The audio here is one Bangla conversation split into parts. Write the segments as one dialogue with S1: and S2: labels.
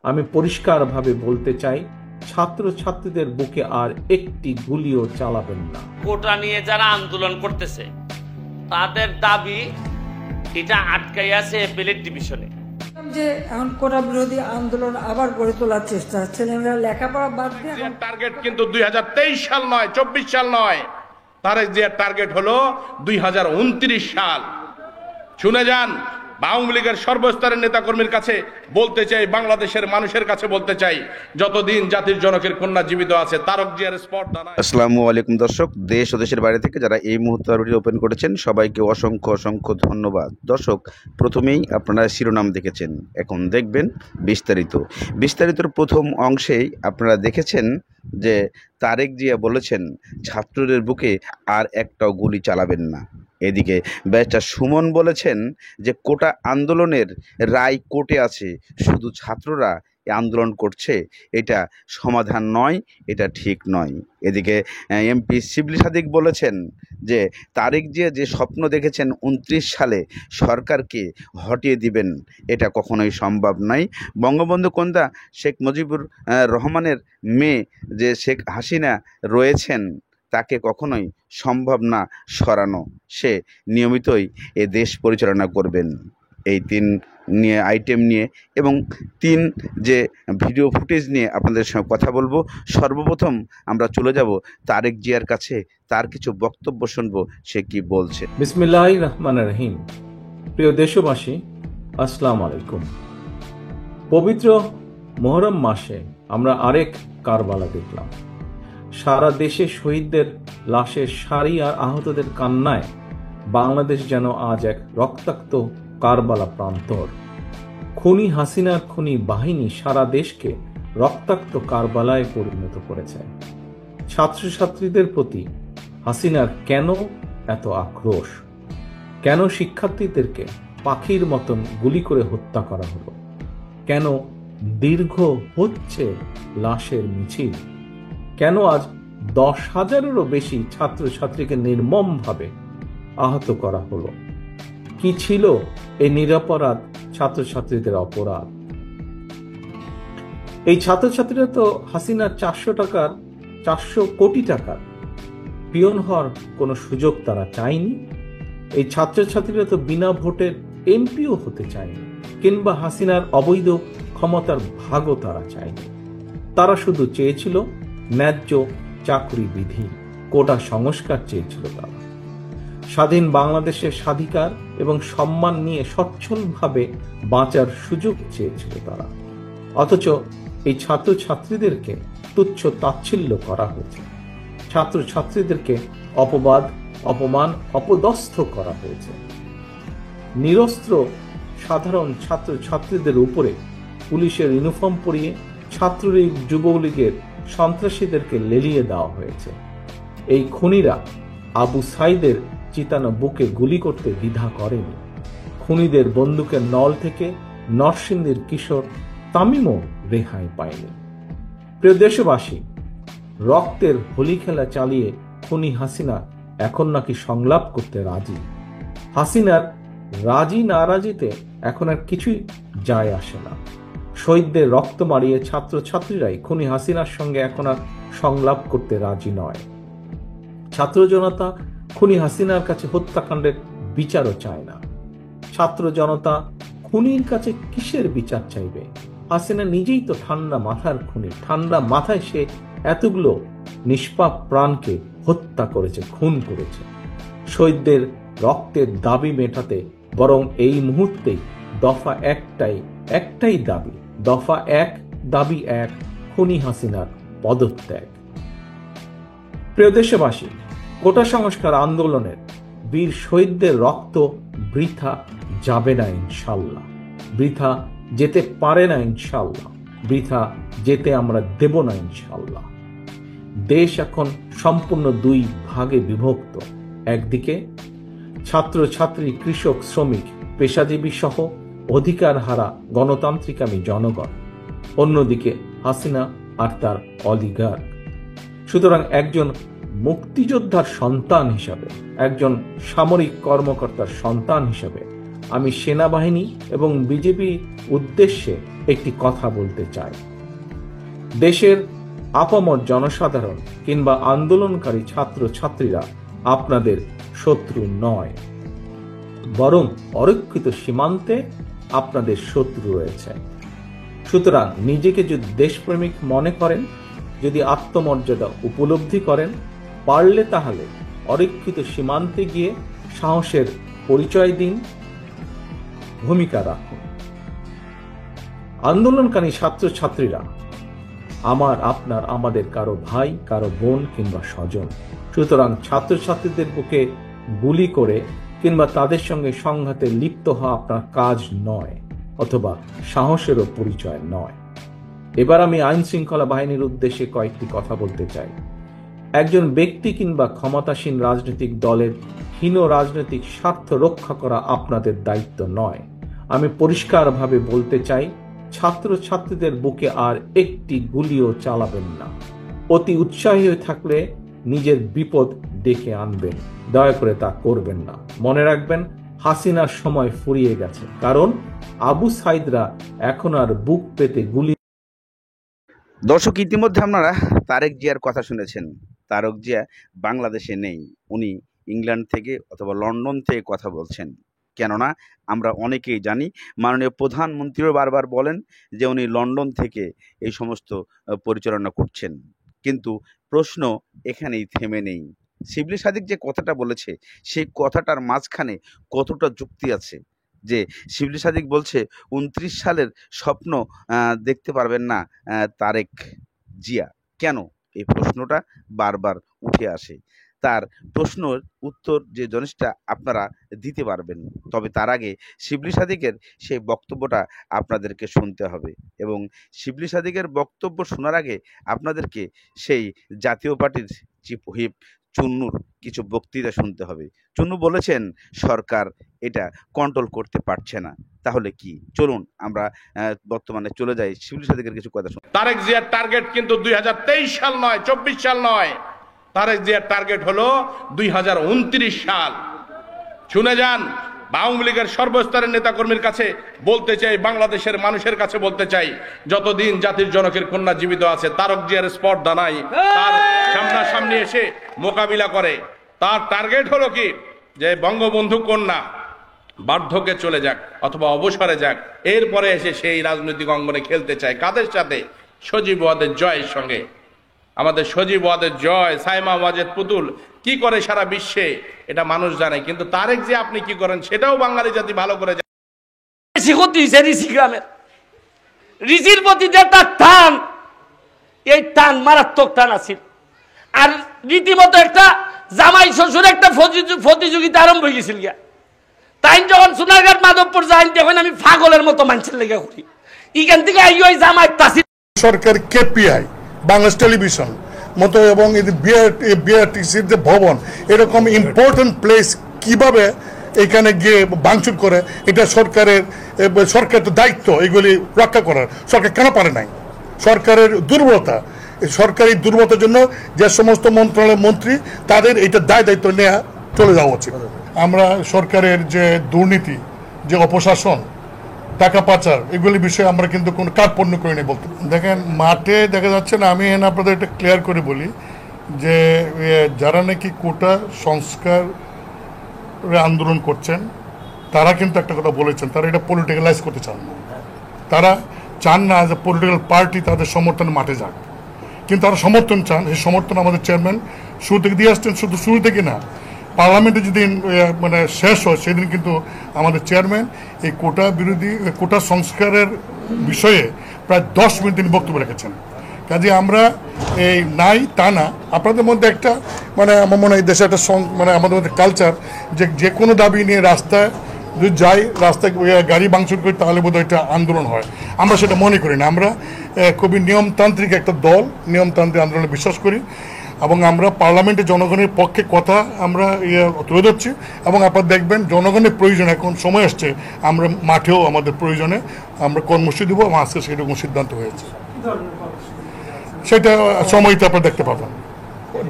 S1: আমি পরিষ্কারভাবে বলতে চাই, ছাত্রছাত্রীদের বুকে আর একটি গুলিও চালাবেন না।
S2: কোটা নিয়ে যারা আন্দোলন করতেছে তাদের দাবি এটা আটকাই আছে এপিলেট ডিভিশনে।
S3: যে এখন কোটা বিরোধী আন্দোলন আবার গড়ে তোলার চেষ্টা, ছেলেমেয়েরা লেখাপড়া বাদ দিয়ে
S4: টার্গেট কিন্তু 2023 সাল নয়, 24 সাল নয়, তারেক জিয়ার টার্গেট হলো 2029 সাল। শুনে যান, আওয়ামী লীগের সর্বস্তরের নেতাকর্মীর কাছে বলতে চাই, বাংলাদেশের মানুষের কাছে বলতে চাই, যতদিন জাতির জনকের কন্যা জীবিত আছে তারেক জিয়ার স্পর্ধা নাই।
S5: আসসালামু আলাইকুম দর্শক, দেশ ও দেশের বাইরে থেকে যারা এই মুহূর্তে ভিডিও ওপেন করেছেন সবাইকে অসংখ্য অসংখ্য ধন্যবাদ। দর্শক, প্রথমেই আপনারা শিরোনাম দেখেছেন, এখন দেখবেন বিস্তারিতর প্রথম অংশেই আপনারা দেখেছেন যে তারেক জিয়া বলেছেন ছাত্রদের বুকে আর একটাও গুলি চালাবেন না। এদিকে ব্যারিস্টার সুমন বলেছেন যে কোটা আন্দোলনের রায় কোর্টে আছে, শুধু ছাত্ররা আন্দোলন করছে, এটা সমাধান নয়, এটা ঠিক নয়। এদিকে এমপি শিবলি সাদিক বলেছেন যে তারেক জিয়া যে স্বপ্ন দেখেছেন 29 সালে সরকারকে হটিয়ে দিবেন, এটা কখনোই সম্ভব নয়। বঙ্গবন্ধু কন্যা শেখ মুজিবুর রহমানের মেয়ে যে শেখ হাসিনা রয়েছেন, তাকে কখনোই সম্ভব না সরানো, সে নিয়মিতই এ দেশ পরিচালনা করবেন। এই 3 নিয়ে আইটেম নিয়ে এবং 3 যে ভিডিও ফুটেজ নিয়ে আপনাদের সঙ্গে কথা বলবো। সর্বপ্রথম আমরা চলে যাব তারেক জিয়ার কাছে, তার কিছু বক্তব্য শুনবো, সে কি বলছে।
S1: বিসমিল্লাহির রহমানির রহিম। প্রিয় দেশবাসী, আসসালামু আলাইকুম। পবিত্র মুহররম মাসে আমরা আরেক কারবালা দেখলাম। সারা দেশে শহীদদের লাশের সারি আর আহতদের কান্নায় বাংলাদেশ যেন আজ এক রক্তাক্ত কারবালা প্রান্তর। খুনি হাসিনার খুনি বাহিনী সারা দেশকে রক্তাক্ত কারবালায় পরিণত করেছে। ছাত্রছাত্রীদের প্রতি হাসিনার কেন এত আক্রোশ? কেন শিক্ষার্থীদেরকে পাখির মতন গুলি করে হত্যা করা হলো? কেন দীর্ঘ হচ্ছে লাশের মিছিল? কেন আজ 10,000-এরও বেশি ছাত্রছাত্রীকে নির্মমভাবে আহত করা হলো? কি ছিল এই নিরপরাধ ছাত্রছাত্রীদের অপরাধ? এই ছাত্রছাত্রীরা তো হাসিনার 400 কোটি টাকার পিয়ন হওয়ার কোনো সুযোগ তারা চায়নি। এই ছাত্রছাত্রীরা তো বিনা ভোটের এমপিও হতে চায়নি, কিংবা হাসিনার অবৈধ ক্ষমতার ভাগও তারা চায়নি। তারা শুধু চেয়েছিল ন্যায্য চাকরি বিধি, কোটা সংস্কার চেয়েছিল। তারা স্বাধীন বাংলাদেশের স্বাধিকার এবং সম্মান নিয়ে সচ্ছলভাবে বাঁচার সুযোগ চেয়েছিল তারা। অথচ এই ছাত্রছাত্রীদেরকে তুচ্ছ তাচ্ছিল্য করা হয়েছে, ছাত্রছাত্রীদেরকে অপবাদ, অপমান, অপদস্থ করা হয়েছে। নিরস্ত্র সাধারণ ছাত্রছাত্রীদের উপরে পুলিশের ইউনিফর্ম পরিয়ে ছাত্রলীগ, যুবলীগের সন্ত্রাসীদেরকে লেলিয়ে দেওয়া হয়েছে। এই খুনিরা আবু সাইদের চিতানো বুকে গুলি করতে দ্বিধা করেনি। খুনিদের বন্দুকের নল থেকে নরসিংদীর কিশোর তামিমও রেহাই পায়নি। প্রিয় দেশবাসী, রক্তের হোলি খেলা চালিয়ে খুনি হাসিনা এখন নাকি সংলাপ করতে রাজি। হাসিনার রাজি নারাজিতে এখন আর কিছুই যায় আসে না। শহীদদের রক্ত মারিয়ে ছাত্রছাত্রীরাই খুনি হাসিনার সঙ্গে এখন আর সংলাপ করতে রাজি নয়। ছাত্র জনতা খুনি হাসিনার কাছে হত্যাকাণ্ডের বিচারও চায় না। ছাত্র জনতা খুনির কাছে কিসের বিচার চাইবে? হাসিনা নিজেই তো ঠান্ডা মাথার খুনি। ঠান্ডা মাথায় সে এতগুলো নিষ্পাপ প্রাণকে হত্যা করেছে, খুন করেছে। শহীদদের রক্তের দাবি মেটাতে বরং এই মুহূর্তেই দফা একটাই দাবি, দফা 1, দাবি 1, খুনি হাসিনার পদত্যাগ। প্রিয় দেশবাসী, কোটা সংস্কার আন্দোলনের বীর শহীদদের রক্ত বৃথা যাবে না ইনশাল্লাহ, বৃথা যেতে পারে না ইনশাল্লাহ, বৃথা যেতে আমরা দেব না ইনশাল্লাহ। দেশ এখন সম্পূর্ণ 2 ভাগে বিভক্ত। একদিকে ছাত্রছাত্রী, কৃষক, শ্রমিক, পেশাজীবী সহ অধিকার হারা গণতান্ত্রিকামী জনগণ, অন্যদিকে হাসিনা আর তার অলিগার্ক। সুতরাং একজন মুক্তিযোদ্ধার সন্তান হিসাবে, একজন সামরিক কর্মকর্তার সন্তান হিসাবে আমি সেনাবাহিনী এবং বিজেপি উদ্দেশ্যে একটি কথা বলতে চাই। দেশের আপামর জনসাধারণ কিংবা আন্দোলনকারী ছাত্রছাত্রীরা আপনাদের শত্রু নয়, বরং অরক্ষিত সীমান্তে আপনাদের শত্রু রয়েছে। সুতরাং নিজেকে যদি দেশপ্রেমিক মনে করেন, যদি আত্মমর্যাদা উপলব্ধি করেন, পারলে তাহলে অরক্ষিত সীমান্তে গিয়ে সাহসের পরিচয় দিন, ভূমিকা রাখুন। আন্দোলনকারী ছাত্রছাত্রীরা আমার, আপনার, আমাদের কারো ভাই, কারো বোন কিংবা স্বজন। সুতরাং ছাত্রছাত্রীদের বুকে গুলি করে কিংবা তাদের সঙ্গে সংঘাতে লিপ্ত হওয়া আপনার কাজ নয়, অথবা সাহসেরও পরিচয় নয়। এবার আমি আইন শৃঙ্খলা বাহিনীর উদ্দেশ্যে কয়েকটি কথা বলতে চাই। একজন ব্যক্তি কিংবা ক্ষমতাসীন রাজনৈতিক দলের হীন রাজনৈতিক স্বার্থ রক্ষা করা আপনাদের দায়িত্ব নয়। আমি পরিষ্কারভাবে বলতে চাই, ছাত্রছাত্রীদের বুকে আর একটি গুলিও চালাবেন না। অতি উৎসাহী হয়ে থাকলে নিজের বিপদ ডেকে আনবেন, দয়া করে তা করবেন না। মনে রাখবেন, হাসিনার সময় ফুরিয়ে গেছে, কারণ আবু সাইদরা এখন আর বুক পেতে গুলি।
S5: দর্শক, ইতিমধ্যে আপনারা তারেক জিয়ার কথা শুনেছেন। তারেক জিয়া বাংলাদেশে নেই, উনি ইংল্যান্ড থেকে অথবা লন্ডন থেকে কথা বলছেন। কেননা আমরা অনেকেই জানি, মাননীয় প্রধানমন্ত্রীও বারবার বলেন যে উনি লন্ডন থেকে এই সমস্ত পরিচালনা করছেন। কিন্তু প্রশ্ন এখানেই থেমে নেই। শিবলি সাদিক যে কথাটা বলেছে, সেই কথাটার মাঝখানে কতটা যুক্তি আছে? যে শিবলি সাদিক বলছে 29 সালের স্বপ্ন দেখতে পারবেন না তারেক জিয়া। কেন এই প্রশ্নটা বারবার উঠে আসে? তার প্রশ্নের উত্তর যে জিনিসটা আপনারা দিতে পারবেন, তবে তার আগে শিবলি সাদিকের সেই বক্তব্যটা আপনাদেরকে শুনতে হবে। এবং শিবলি সাদিকের বক্তব্য শোনার আগে আপনাদেরকে সেই জাতীয় পার্টির চিফ হুইপ চুন্নুর কিছু বক্তৃতা শুনতে হবে। চুন্নু বলেছেন সরকার এটা কন্ট্রোল করতে পারছে না। তাহলে কি? চলুন আমরা বর্তমানে চলে যাই শিবলি সাদিকের কিছু কথা শুনুন।
S4: তারেক জিয়ার টার্গেট কিন্তু 2023 সাল নয়, 24 সাল নয়। তারেক জিয়ার টার্গেট হলো 2029 সাল। শুনে যান, আওয়ামী লীগের সর্বস্তরের নেতাকর্মীর কাছে বলতে চাই, বাংলাদেশের মানুষের কাছে বলতে চাই, যতদিন জাতির জনকের কন্যা জীবিত আছে, তারেক জিয়ার স্পর্ধা নাই। তার সামনাসামনি এসে মোকাবিলা করে। তার টার্গেট হলো কি, যে বঙ্গবন্ধু কন্যা বার্ধক্যে চলে যাক অথবা অবসরে যাক, এরপরে এসে সেই রাজনৈতিক অঙ্গনে খেলতে চায়। কাদের সাথে? সজীব ওয়াদের জয়ের সঙ্গে। আমাদের সজীব ওয়াদের জয়, সাইমা ওয়াজেদ পুতুল কি করে সারা বিশ্বে এটা মানুষ জানে, কিন্তু তারেক যে আপনি কি করেন সেটাও বাঙালি জাতি ভালো করে জানে।
S2: রিজির প্রতি যে তার টান, এই টান মারাত্মক টান আছে। আর রীতিমতো একটা জামাই শ্বশুর একটা প্রতিযোগিতা আরম্ভ হয়ে গেছিল গিয়া। তাই যখন সোনারঘাট মাধবপুর যাই, তখন আমি পাগলের মতো মানুষের লেগে করি। এখান থেকে আই জামাই তাসি
S6: সরকার কেপিআই, বাংলাদেশ টেলিভিশন মতো এবং বিআরটিসির যে ভবন, এরকম ইম্পর্টেন্ট প্লেস কিভাবে এখানে গিয়ে ভাঙচুর করে, এটা সরকারের তো দায়িত্ব এগুলি রক্ষা করার। সরকার কেন পারে নাই? সরকারের দুর্বলতা। সরকারি দুর্বলতার জন্য যে সমস্ত মন্ত্রণালয়ের মন্ত্রী, তাদের এটা দায়িত্ব নেওয়া চলে যাওয়া উচিত। আমরা সরকারের যে দুর্নীতি, যে অপশাসন, টাকা পাচার, এগুলি বিষয়ে আমরা কিন্তু কোনো কার্পণ্য করি না বলতে। দেখেন, মাঠে দেখা যাচ্ছে না। আমি আপনাদের এটা ক্লিয়ার করে বলি যে যারা নাকি কোটা সংস্কার আন্দোলন করছেন, তারা কিন্তু একটা কথা বলেছেন, তারা এটা পলিটিক্যালাইজ করতে চান না। তারা চান না যে পলিটিক্যাল পার্টি তাদের সমর্থনে মাঠে যাক, কিন্তু তারা সমর্থন চান। এই সমর্থন আমাদের চেয়ারম্যান শুরু থেকে দিয়ে আসছেন। শুধু শুরু থেকে না, পার্লামেন্টে যেদিন মানে শেষ হয় সেদিন কিন্তু আমাদের চেয়ারম্যান এই কোটা বিরোধী, কোটা সংস্কারের বিষয়ে প্রায় 10 মিনিট তিনি বক্তব্য রেখেছেন। কাজে আমরা এই নাই তা না, আপনাদের মধ্যে একটা মানে আমার মনে হয় দেশে একটা মানে আমাদের মধ্যে কালচার, যে কোনো দাবি নিয়ে রাস্তায় যদি যাই, রাস্তায় গাড়ি ভাঙচুর করি, তাহলে বোধহয় এটা আন্দোলন হয়। আমরা সেটা মনে করি না। আমরা খুবই নিয়মতান্ত্রিক একটা দল, নিয়মতান্ত্রিক আন্দোলনে বিশ্বাস করি এবং আমরা পার্লামেন্টে জনগণের পক্ষে কথা আমরা তুলে ধরছি। এবং আপনারা দেখবেন জনগণের প্রয়োজন, এখন সময় আসছে আমরা মাঠেও আমাদের প্রয়োজনে আমরা কর্মসূচি দেবো এবং আজকে সেরকম সিদ্ধান্ত হয়েছে। সেটা সময়তে আপনারা দেখতে পাবেন।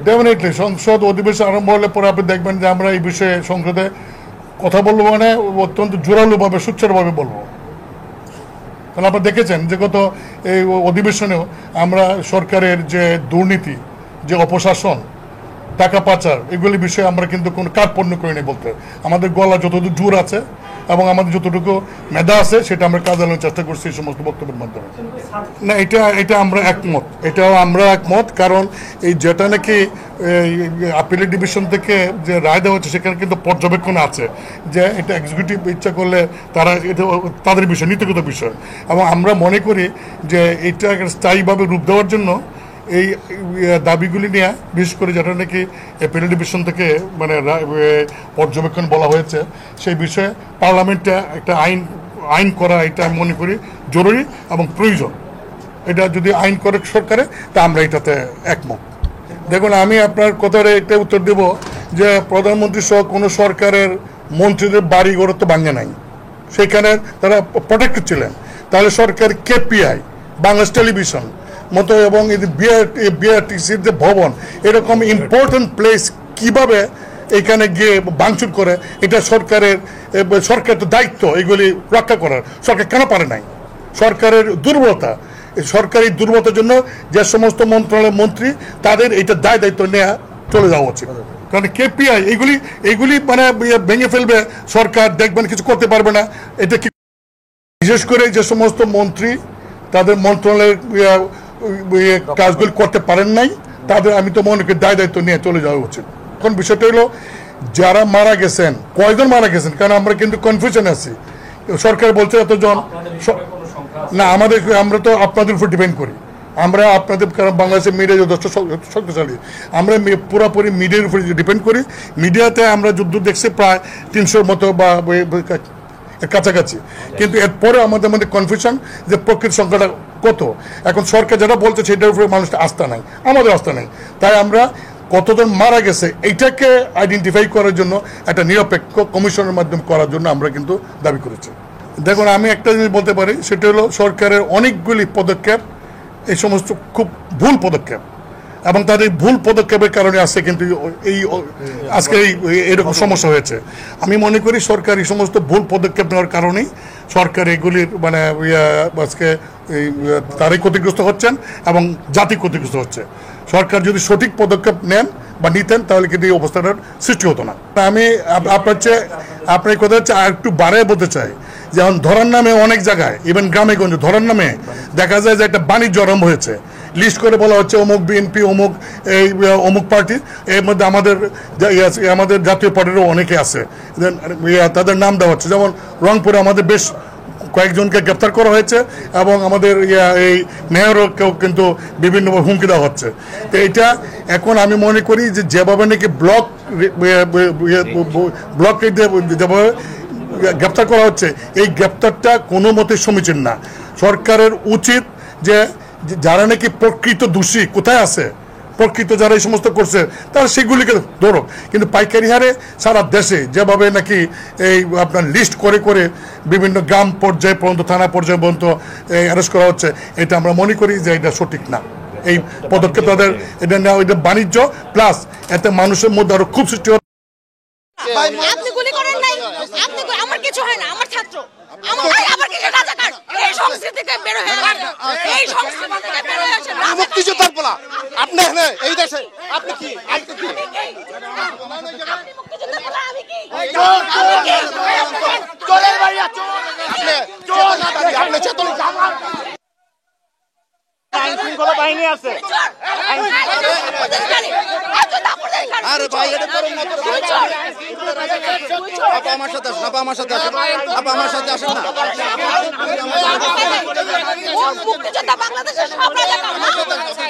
S6: ডেফিনেটলি সংসদ অধিবেশন আরম্ভ হলে পরে আপনি দেখবেন যে আমরা এই বিষয়ে সংসদে কথা বলবো মানে অত্যন্ত জোরালোভাবে সুচ্চারুভাবে বলবো। কারণ আপনারা দেখেছেন যে গত এই অধিবেশনেও আমরা সরকারের যে দুর্নীতি, যে অপশাসন, টাকা পাচার, এগুলি বিষয়ে আমরা কিন্তু কোনো কার্পণ্য করিনি বলতে। আমাদের গলা যতটুকু জোর আছে এবং আমাদের যতটুকু মেধা আছে সেটা আমরা কাজে লাগানোর চেষ্টা করছি এই সমস্ত বক্তব্যের মাধ্যমে। না, এটা আমরা একমত, এটাও আমরা একমত। কারণ এই যেটা নাকি আপিলের ডিভিশন থেকে যে রায় দেওয়া হচ্ছে সেখানে কিন্তু পর্যবেক্ষণ আছে যে এটা এক্সিকিউটিভ ইচ্ছা করলে তারা এটা তাদের বিষয়, নীতিগত বিষয়। এবং আমরা মনে করি যে এটা স্থায়ীভাবে রূপ দেওয়ার জন্য এই দাবিগুলি নিয়ে বিশেষ করে যেটা নাকি অ্যাপিলেট ডিভিশন থেকে মানে পর্যবেক্ষণ বলা হয়েছে সেই বিষয়ে পার্লামেন্টে একটা আইন করা, এটা আমি মনে করি জরুরি এবং প্রয়োজন। এটা যদি আইন করে সরকারে তা আমরা এটাতে একমত। দেখুন, আমি আপনার কথার একটা উত্তর দেব যে প্রধানমন্ত্রী সহ কোনো সরকারের মন্ত্রীদের বাড়ি ঘর তো ভাঙে নাই, সেখানে তারা প্রোটেক্টেড ছিলেন। তাহলে সরকার কেপিআই, বাংলাদেশ টেলিভিশন মতো এবং বিআরটিসির যে ভবন, এরকম ইম্পর্টেন্ট প্লেস কিভাবে এখানে গিয়ে ভাঙচুর করে, এটা সরকার তো দায়িত্ব এগুলি রক্ষা করার। সরকার কেন পারে নাই? সরকারের দুর্বলতা, সরকারি দুর্বলতার জন্য যে সমস্ত মন্ত্রণালয়ের মন্ত্রী তাদের এটা দায়িত্ব নেওয়া চলে যাওয়া উচিত। কারণ কেপিআই এগুলি মানে ভেঙে ফেলবে সরকার, দেখবেন কিছু করতে পারবে না। এটা কি বিশেষ করে যে সমস্ত মন্ত্রী তাদের মন্ত্রণালয়ের কাজগুলি করতে পারেন নাই, তাদের আমি তো মনে করি দায়িত্ব নিয়ে চলে যাওয়া উচিত। এখন বিষয়টা হলো যারা মারা গেছেন, কয়জন মারা গেছেন, কারণ আমরা কিন্তু কনফিউশন আছি। সরকার বলছে এতজন না, আমরা তো আপনাদের উপর ডিপেন্ড করি। আমরা আপনাদের, কারণ বাংলাদেশের মিডিয়া যথেষ্ট শক্তিশালী, আমরা পুরোপুরি মিডিয়ার উপর ডিপেন্ড করি। মিডিয়াতে আমরা যুদ্ধ দেখছি প্রায় 300-র মতো বা কাছাকাছি, কিন্তু এরপরে আমাদের মধ্যে কনফিউশন যে প্রকৃত সংখ্যাটা কত। এখন সরকার যেটা বলছে সেটার উপরে মানুষটা আস্থা নাই, আমাদের আস্থা নেই। তাই আমরা কতজন মারা গেছে এইটাকে আইডেন্টিফাই করার জন্য একটা নিরপেক্ষ কমিশনের মাধ্যমে করার জন্য আমরা কিন্তু দাবি করেছি। দেখুন, আমি একটা জিনিস বলতে পারি, সেটা হলো সরকারের অনেকগুলি পদক্ষেপ এই সমস্ত খুব ভুল পদক্ষেপ, এবং তাদের ভুল পদক্ষেপের কারণে আজকে কিন্তু আজকে এরকম সমস্যা হয়েছে। আমি মনে করি সরকার এই সমস্ত ভুল পদক্ষেপ নেওয়ার কারণেই সরকার এগুলির মানে আজকে তারাই ক্ষতিগ্রস্ত হচ্ছেন এবং জাতি ক্ষতিগ্রস্ত হচ্ছে। সরকার যদি সঠিক পদক্ষেপ নেন বা নিতেন তাহলে কিন্তু এই অবস্থাটার সৃষ্টি হতো না। আমি আপনার কথা হচ্ছে আর একটু বাড়ায় বলতে চাই, যেমন ধরার নামে অনেক জায়গায়, ইভেন গ্রামে গঞ্জে ধরার নামে দেখা যায় যে একটা বাণিজ্য আরম্ভ হয়েছে। লিস্ট করে বলা হচ্ছে অমুক বিএনপি, অমুক পার্টি, এর মধ্যে আমাদের জাতীয় পার্টিরও অনেকে আছে, তাদের নাম দেওয়া হচ্ছে। যেমন রংপুরে আমাদের বেশ কয়েকজনকে গ্রেপ্তার করা হয়েছে এবং আমাদের এই মেয়রকেও কিন্তু বিভিন্নভাবে হুমকি দেওয়া হচ্ছে। তো এটা এখন আমি মনে করি যে যেভাবে নাকি ব্লক যেভাবে গ্রেপ্তার করা হচ্ছে, এই গ্রেপ্তারটা কোনো মতে সমীচীন না। সরকারের উচিত যে যারা নাকি প্রকৃত দোষী কোথায় আছে, প্রকৃত যারা এই সমস্ত করছে তারা সেগুলিকে ধরো, কিন্তু পাইকারি হারে সারা দেশে যেভাবে নাকি এই আপনার লিস্ট করে করে বিভিন্ন গ্রাম পর্যায়ে পর্যন্ত, থানা পর্যায়ে পর্যন্ত অ্যারেস্ট করা হচ্ছে, এটা আমরা মনে করি যে এটা সঠিক না। এই পদক্ষেপ তাদের এটা নেওয়া, এটা বাণিজ্য প্লাস এতে মানুষের মধ্যে আরো খুব সৃষ্টি হচ্ছে।
S7: আপনি গুলি করেন নাই, আমার কিছু হয় না, আমার ছাত্র মুক্তিযোদ্ধার বলা আপনি এই দেশে আপনি কি বাহিনী আছে। আরে ভাই এটা আপা আমার সাথে আসেন, আপা আমার সাথে আসেন, আপা আমার সাথে আসেন না। মুক্তিযোদ্ধা বাংলাদেশের সব রাজাকার,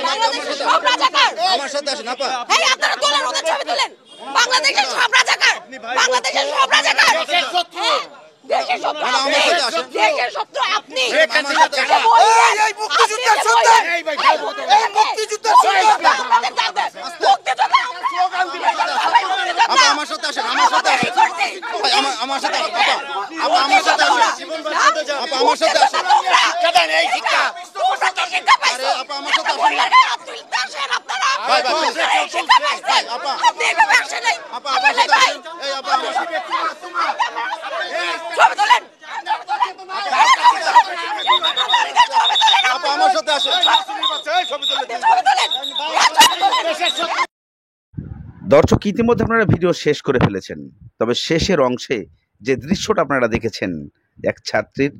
S7: বাংলাদেশের সব রাজাকার আমার সাথে আসেন আপা। এই আপনারা তোলেন, ওদের ছবি তোলেন। বাংলাদেশের সব রাজাকার, বাংলাদেশের সব রাজাকার, দেশের শত্রু, দেশের শত্রু আপনি, দেশের শত্রু আপনি। এই মুক্তিযোদ্ধার সন্তান, এই মুক্তিযোদ্ধার সন্তান, স্লোগান দিবেন। আপা আমার সাথে আসেন, আমার সাথে আসেন, আমার সাথে আসেন আপা, আপা আমার সাথে আসেন, আপা আমার সাথে আসেন। কেন এই শিক্ষা শিক্ষা পাইছো? আরে আপা আমার সাথে আসেন, আব্দুল দাশের আপনারা ভাই ভাই শিক্ষা পাইছেন আপা, আপনি এভাবে আসেন নাই আপা, আমার সাথে আসেন। এই আপা আমার সাথে সাথে আসেন।
S5: দর্শক, ইতিমধ্যে আপনারা ভিডিও শেষ করে ফেলেছেন, তবে শেষের অংশে যে দৃশ্যটা আপনারা দেখেছেন, এক ছাত্রীর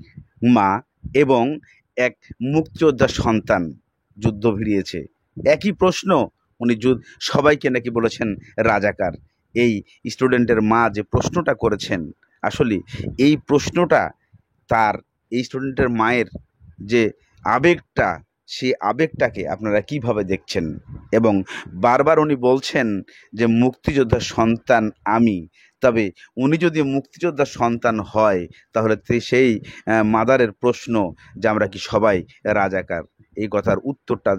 S5: মা এবং এক মুক্তিযোদ্ধার সন্তান যুদ্ধ ভিড়িয়েছে। একই প্রশ্ন উনি সবাইকে নাকি বলেছেন রাজাকার। এই স্টুডেন্টের মা যে প্রশ্নটা করেছেন, আসলে এই প্রশ্নটা এই স্টুডেন্টের মায়ের যে আবেগটা, সেই আবেগটাকে আপনারা কিভাবে দেখছেন? এবং বারবার উনি বলছেন যে মুক্তিযোদ্ধার সন্তান আমি, তবে উনি যদি মুক্তিযোদ্ধার সন্তান হয় তাহলে সেই মাদারের প্রশ্ন যে আমরা কি সবাই রাজাকার, এই কথার উত্তরটা